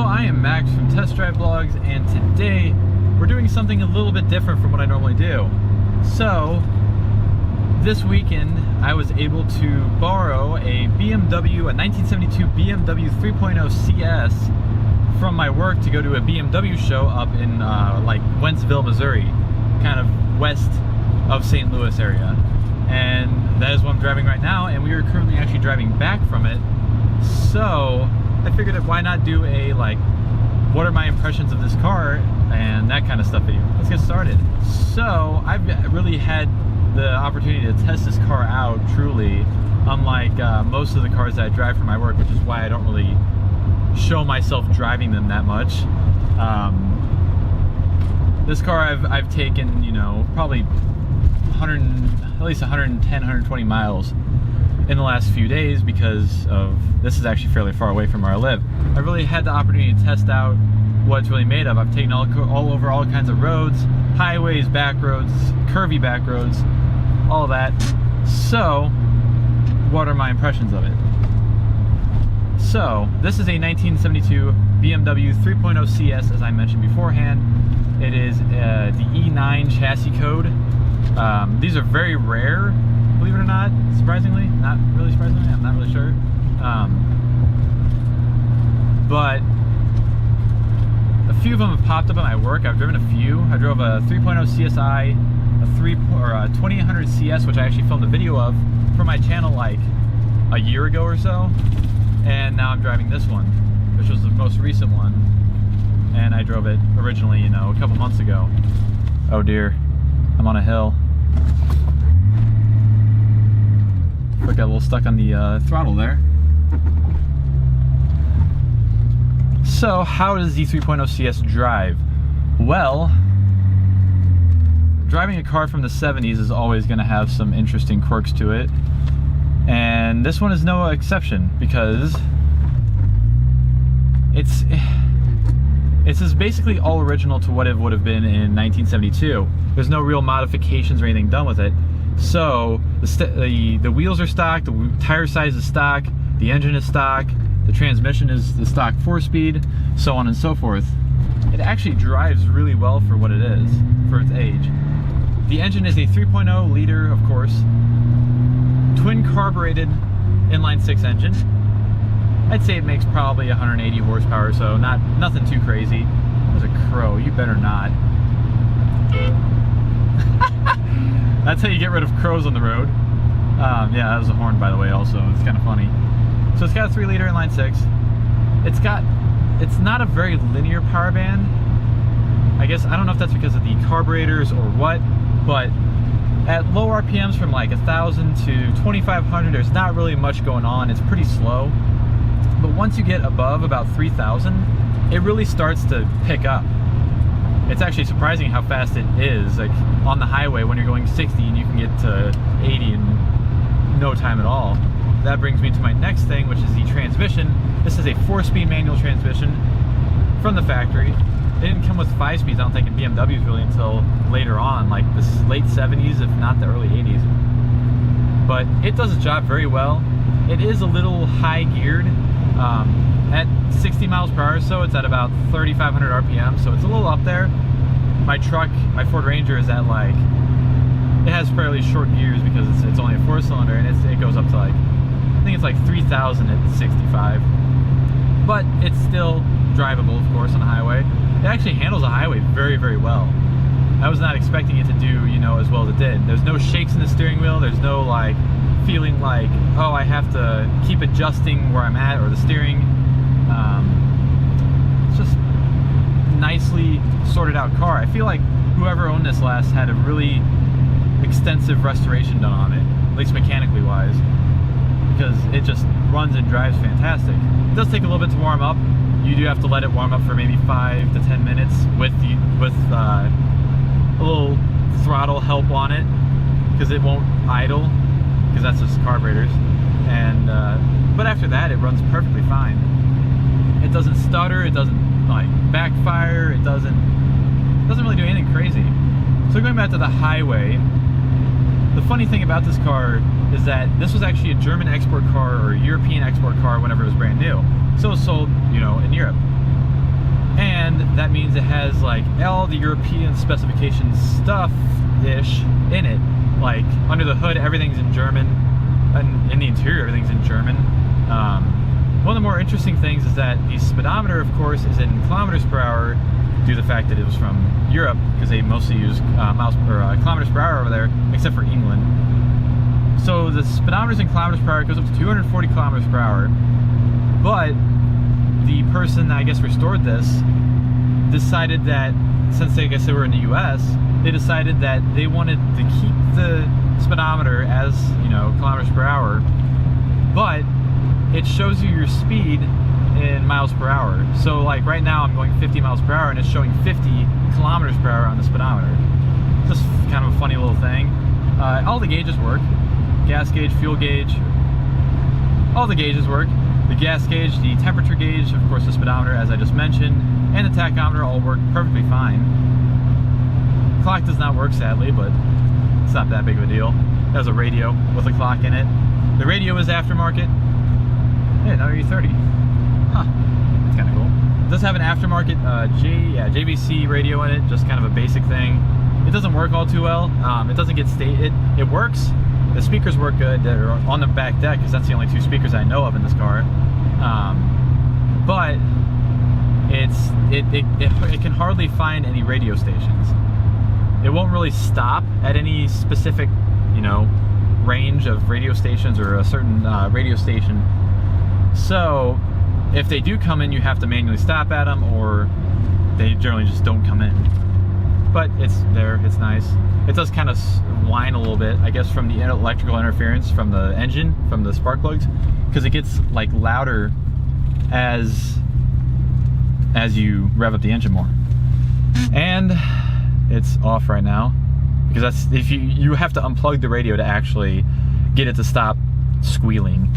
Hello, I am Max from Test Drive Blogs, and today we're doing something a little bit different from what I normally do. So, this weekend I was able to borrow a BMW, a 1972 BMW 3.0 CS from my work to go to a BMW show up in like Wentzville, Missouri, kind of west of St. Louis area. And that is what I'm driving right now, and we are currently actually driving back from it. So I figured why not do a like, what are my impressions of this car and that kind of stuff video. Let's get started. So I've really had the opportunity to test this car out truly, unlike most of the cars that I drive for my work, which is why I don't really show myself driving them that much. This car I've taken, you know, probably at least 110, 120 miles in the last few days, because of this is actually fairly far away from where I live. I really had the opportunity to test out what it's really made of. I've taken all over all kinds of roads, highways, back roads, curvy back roads, all of that. So what are my impressions of it? So this is a 1972 BMW 3.0 CS, as I mentioned beforehand. It is the E9 chassis code. These are very rare, believe it or not, surprisingly. Not really surprisingly, I'm not really sure. But a few of them have popped up at my work. I've driven a few. I drove a 3.0 CSI, a 2800 CS, which I actually filmed a video of for my channel like a year ago or so. And now I'm driving this one, which was the most recent one. And I drove it originally, you know, a couple months ago. Oh dear, I'm on a hill. I got a little stuck on the throttle there. So how does the 3.0 CS drive? Well, driving a car from the 70s is always going to have some interesting quirks to it. And this one is no exception, because it's basically all original to what it would have been in 1972. There's no real modifications or anything done with it. So the wheels are stock, the tire size is stock, the engine is stock, the transmission is the stock 4-speed, so on and so forth. It actually drives really well for what it is, for its age. The engine is a 3.0 liter, of course, twin carbureted inline-6 engine. I'd say it makes probably 180 horsepower, so nothing too crazy. There's a crow, you better not. That's how you get rid of crows on the road. Yeah, that was a horn, by the way, also. It's kind of funny. So it's got a 3-liter inline-6. It's not a very linear power band. I guess, I don't know if that's because of the carburetors or what, but at low RPMs from like 1,000 to 2,500, there's not really much going on. It's pretty slow. But once you get above about 3,000, it really starts to pick up. It's actually surprising how fast it is. Like on the highway, when you're going 60 and you can get to 80 in no time at all. That brings me to my next thing, which is the transmission. This is a 4-speed manual transmission from the factory. They didn't come with 5 speeds, I don't think, in BMWs really until later on, like the late 70s, if not the early 80s. But it does its job very well. It is a little high geared. At 60 miles per hour or so, it's at about 3,500 RPM, so it's a little up there. My truck, my Ford Ranger, is at like, it has fairly short gears because it's only a 4-cylinder, and it goes up to like, I think it's like 3,000 at 65. But it's still drivable, of course, on the highway. It actually handles the highway very, very well. I was not expecting it to do, you know, as well as it did. There's no shakes in the steering wheel. There's no like feeling like, oh, I have to keep adjusting where I'm at or the steering. It's just nicely sorted out car. I feel like whoever owned this last had a really extensive restoration done on it, at least mechanically wise, because it just runs and drives fantastic. It does take a little bit to warm up. You do have to let it warm up for maybe 5 to 10 minutes with a little throttle help on it, because it won't idle, because that's just carburetors. And but after that, it runs perfectly fine. It doesn't stutter. It doesn't like backfire. It doesn't really do anything crazy. So going back to the highway, the funny thing about this car is that this was actually a German export car or a European export car whenever it was brand new. So it was sold, you know, in Europe. and that means it has like all the European specification stuff-ish in it. Like under the hood, everything's in German, and in the interior, everything's in German. One of the more interesting things is that the speedometer, of course, is in kilometers per hour due to the fact that it was from Europe, because they mostly use kilometers per hour over there, except for England. So the speedometer's in kilometers per hour, it goes up to 240 kilometers per hour, but the person that I guess restored this decided that, since I guess they were in the US, they decided that they wanted to keep the speedometer as, you know, kilometers per hour, but it shows you your speed in miles per hour. So like right now I'm going 50 miles per hour and it's showing 50 kilometers per hour on the speedometer. Just kind of a funny little thing. All the gauges work. Gas gauge, fuel gauge, all the gauges work. The gas gauge, the temperature gauge, of course the speedometer as I just mentioned, and the tachometer all work perfectly fine. Clock does not work sadly, but it's not that big of a deal. It has a radio with a clock in it. The radio is aftermarket. Yeah, another E30. Huh, that's kind of cool. It does have an aftermarket JVC radio in it, just kind of a basic thing. It doesn't work all too well. It doesn't get it works. The speakers work good. They're on the back deck because that's the only two speakers I know of in this car. But it can hardly find any radio stations. It won't really stop at any specific, you know, range of radio stations or a certain radio station. So if they do come in, you have to manually stop at them, or they generally just don't come in. But it's there, it's nice. It does kind of whine a little bit, I guess, from the electrical interference from the engine, from the spark plugs, because it gets like louder as you rev up the engine more. And it's off right now, because that's, if you have to unplug the radio to actually get it to stop squealing.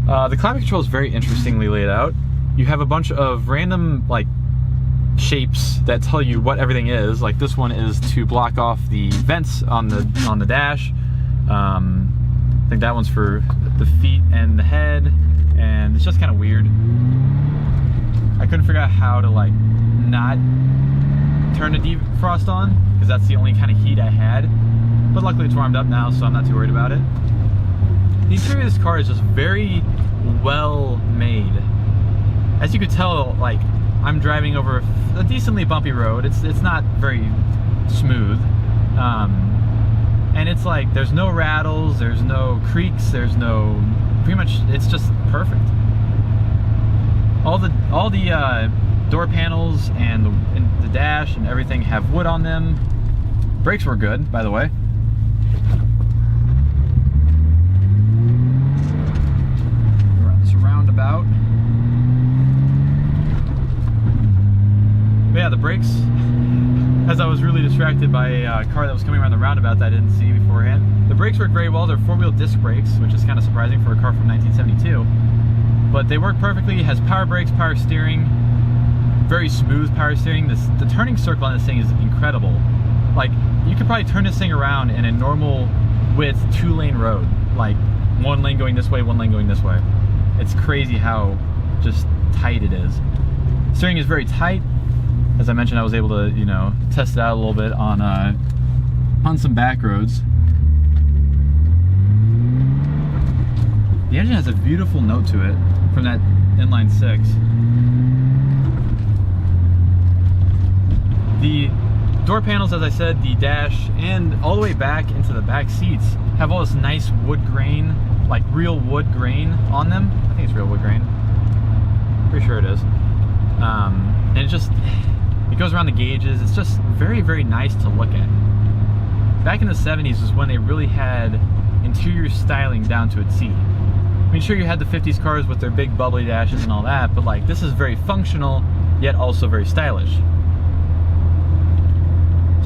The climate control is very interestingly laid out. You have a bunch of random like shapes that tell you what everything is. Like this one is to block off the vents on the dash. I think that one's for the feet and the head, and it's just kind of weird. I couldn't figure out how to like not turn the defrost on, because that's the only kind of heat I had. But luckily it's warmed up now, so I'm not too worried about it. The interior of this car is just very well made. As you could tell, like, I'm driving over a decently bumpy road. It's not very smooth. And it's like, there's no rattles, there's no creaks, there's no, pretty much, it's just perfect. All the door panels and the dash and everything have wood on them. Brakes were good, by the way. We're on this roundabout. But yeah, the brakes, as I was really distracted by a car that was coming around the roundabout that I didn't see beforehand. The brakes work very well. They're four-wheel disc brakes, which is kind of surprising for a car from 1972. But they work perfectly. It has power brakes, power steering, very smooth power steering. The turning circle on this thing is incredible. Like, you could probably turn this thing around in a normal width 2-lane road. Like, one lane going this way, one lane going this way. It's crazy how just tight it is. Steering is very tight. As I mentioned, I was able to, you know, test it out a little bit on some back roads. The engine has a beautiful note to it from that inline 6. The door panels, as I said, the dash, and all the way back into the back seats have all this nice wood grain, like real wood grain on them. I think it's real wood grain. Pretty sure it is. And it goes around the gauges. It's just very, very nice to look at. Back in the 70s was when they really had interior styling down to a T. I mean, sure, you had the 50s cars with their big bubbly dashes and all that, but like, this is very functional, yet also very stylish.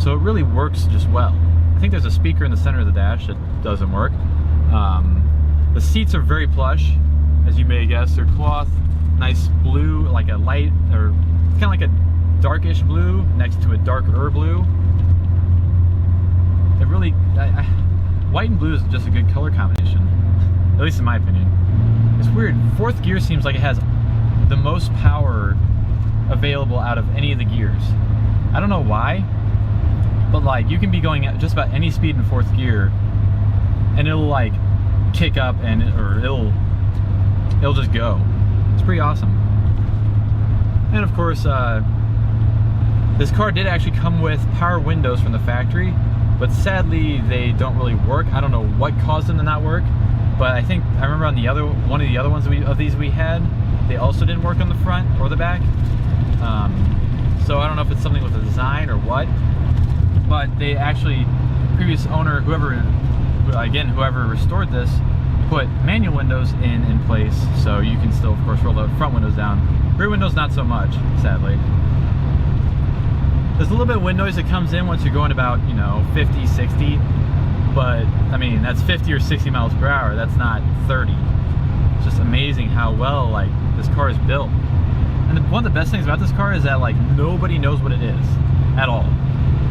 So it really works just well. I think there's a speaker in the center of the dash that doesn't work. The seats are very plush, as you may guess. They're cloth, nice blue, like a light, or kind of like a darkish blue next to a darker blue. It really, white and blue is just a good color combination, at least in my opinion. It's weird. Fourth gear seems like it has the most power of available out of any of the gears. I don't know why, but like you can be going at just about any speed in 4th gear and it'll like kick up or it'll just go. It's pretty awesome. And of course, this car did actually come with power windows from the factory, but sadly they don't really work. I don't know what caused them to not work, but I remember on one of the other ones of these we had, they also didn't work on the front or the back. So I don't know if it's something with the design or what, but they actually, previous owner, whoever restored this, put manual windows in place, so you can still of course roll the front windows down. Rear windows not so much, sadly. There's a little bit of wind noise that comes in once you're going about, 50, 60, but I mean, that's 50 or 60 miles per hour, that's not 30. It's just amazing how well like this car is built. And one of the best things about this car is that like nobody knows what it is at all.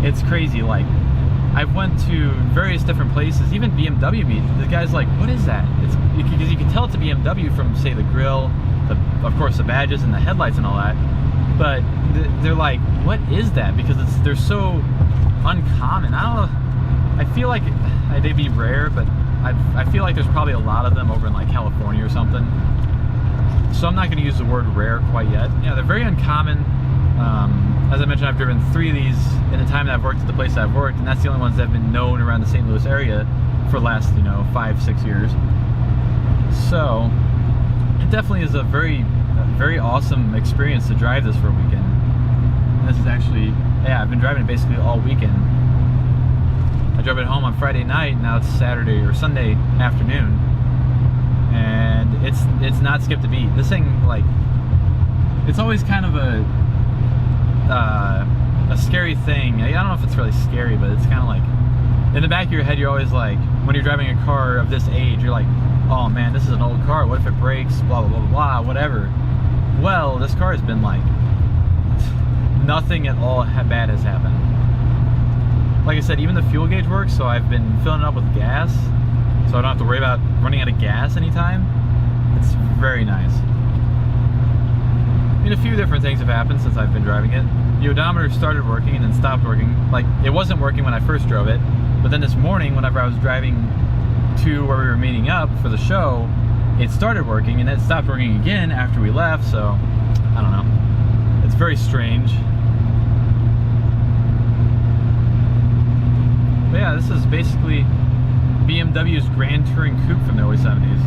It's crazy. Like I've went to various different places, even BMW meet. The guy's like, what is that? It's because you can tell it's a BMW from, say, the grille, of course the badges and the headlights and all that, but they're like, what is that? Because they're so uncommon. I don't know, I feel like they'd be rare, but I feel like there's probably a lot of them over in like California or something, so I'm not going to use the word rare quite yet. Yeah, they're very uncommon. As I mentioned, I've driven 3 of these in the time that I've worked at the place that I've worked, and that's the only ones that have been known around the St. Louis area for the last 5-6 years. So it definitely is a very awesome experience to drive this for a weekend. And this is actually, yeah, I've been driving it basically all weekend. I drove it home on Friday night, now it's Saturday or Sunday afternoon, and it's not skipped a beat. This thing, like, it's always kind of a scary thing. I don't know if it's really scary, but it's kind of like, in the back of your head, you're always like, when you're driving a car of this age, you're like, oh man, this is an old car, what if it breaks, blah, blah, blah, blah, whatever. Well, this car has been like, nothing at all bad has happened. Like I said, even the fuel gauge works, so I've been filling it up with gas, so I don't have to worry about running out of gas anytime. It's very nice. I mean, a few different things have happened since I've been driving it. The odometer started working and then stopped working. Like, it wasn't working when I first drove it, but then this morning, whenever I was driving to where we were meeting up for the show, it started working and it stopped working again after we left, so I don't know. It's very strange. But yeah, this is basically BMW's Grand Touring Coupe from the early 70s.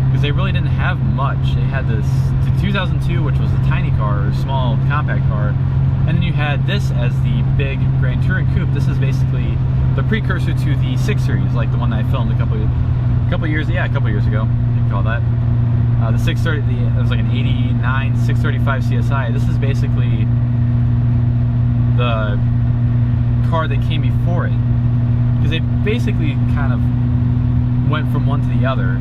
Because they really didn't have much. They had this 2002, which was a tiny car, or small compact car, and then you had this as the big Grand Touring Coupe. This is basically the precursor to the 6 Series, like the one that I filmed a couple years ago, you can call that. The 630, it was like an 89 635 CSI. This is basically the car that came before it, because they basically kind of went from one to the other.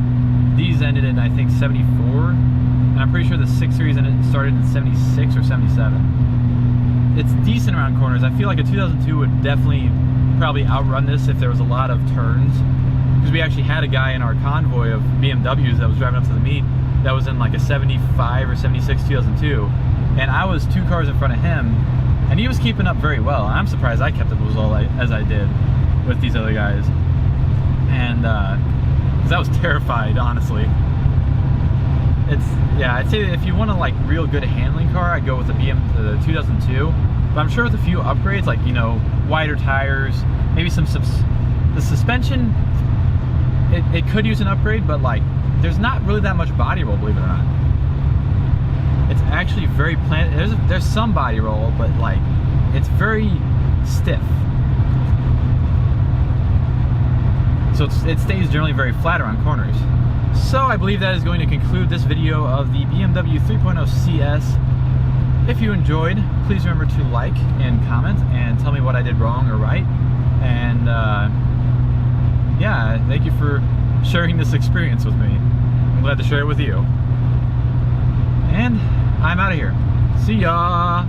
These ended in, I think, 74, and I'm pretty sure the 6 Series started in 76 or 77. It's decent around corners. I feel like a 2002 would definitely probably outrun this if there was a lot of turns, because we actually had a guy in our convoy of BMWs that was driving up to the meet that was in like a 75 or 76 2002, and I was 2 cars in front of him, and he was keeping up very well. I'm surprised I kept up as well as I did with these other guys, and I was terrified, honestly. Yeah, I'd say that if you want a like real good handling car, I'd go with the 2002. But I'm sure with a few upgrades, like, wider tires, maybe the suspension, it could use an upgrade, but like, there's not really that much body roll, believe it or not. It's actually very there's some body roll, but like, it's very stiff. So it stays generally very flat around corners. So I believe that is going to conclude this video of the BMW 3.0 CS. If you enjoyed, please remember to like and comment and tell me what I did wrong or right. And yeah, thank you for sharing this experience with me. I'm glad to share it with you. And I'm out of here. See ya!